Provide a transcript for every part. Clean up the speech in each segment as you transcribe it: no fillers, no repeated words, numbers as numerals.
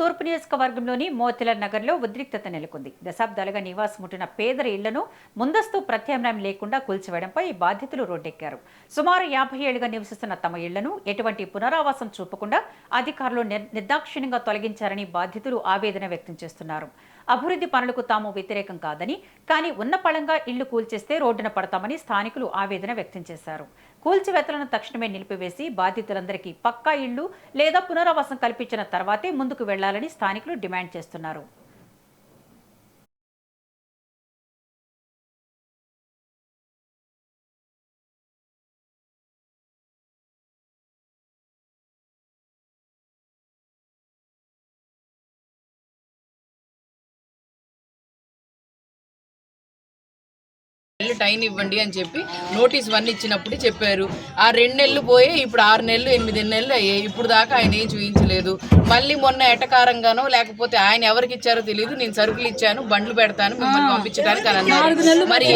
తూర్పు నియోజకవర్గంలోని మోతిలాల్ నగర్లో ఉద్రిక్తత నెలకొంది. దశాబ్దాలుగా నివాసముంటున్న పేదల ఇళ్లను ముందస్తు ప్రత్యామ్నాయం లేకుండా కూల్చివేయడంపై బాధితులు రోడ్డెక్కారు. సుమారు 50 ఏళ్లుగా నివసిస్తున్న తమ ఇళ్లను ఎటువంటి పునరావాసం చూపకుండా అధికారులు నిర్దాక్షిణ్యంగా తొలగించారని బాధితులు ఆవేదన వ్యక్తం చేస్తున్నారు. అభివృద్ధి పనులకు తాము వ్యతిరేకం కాదని, కానీ ఉన్న పళంగా ఇళ్లు కూల్చేస్తే రోడ్డున పడతామని స్థానికులు ఆవేదన వ్యక్తం చేశారు. కూల్చివేతలను తక్షణమే నిలిపివేసి బాధితులందరికీ పక్కా ఇళ్లు లేదా పునరావాసం కల్పించిన తర్వాతే ముందుకు వెళ్లాలని స్థానికులు డిమాండ్ చేస్తున్నారు. టైం ఇవ్వండి అని చెప్పి నోటీస్ 1 ఇచ్చినప్పుడు చెప్పారు. ఆ 2 నెలలు పోయి ఇప్పుడు 6 నెలలు 8 నెలలు అయ్యాయి. ఇప్పుడు దాకా ఆయన ఏం చూపించలేదు. మళ్ళీ మొన్న ఎటకారంగానో లేకపోతే ఆయన ఎవరికి ఇచ్చారో తెలియదు, నేను సరుకులు ఇచ్చాను, బండ్లు పెడతాను మిమ్మల్ని పంపించడానికి అని అన్నారు. మరి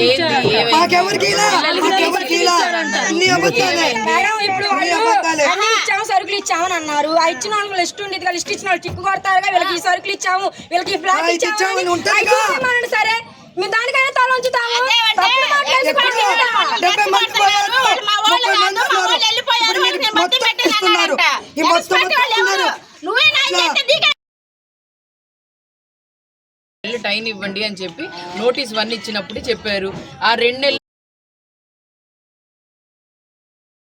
సరుకులు ఇచ్చామని అన్నారు. ఆ ఇచ్చిన వాళ్ళు లిస్ట్ ఉండేది, లిస్ట్ ఇచ్చిన వాళ్ళు చిక్కు కొడతారుగా, వీళ్ళకి ఈ సరుకులు ఇచ్చాము, వీళ్ళకి ఫ్లాట్ ఇచ్చాము సరే మేము దానికైనా తల ఉంచుతాము. టైం ఇవ్వండి అని చెప్పి నోటీస్ 1 ఇచ్చినప్పుడు చెప్పారు. ఆ 2 నెలలు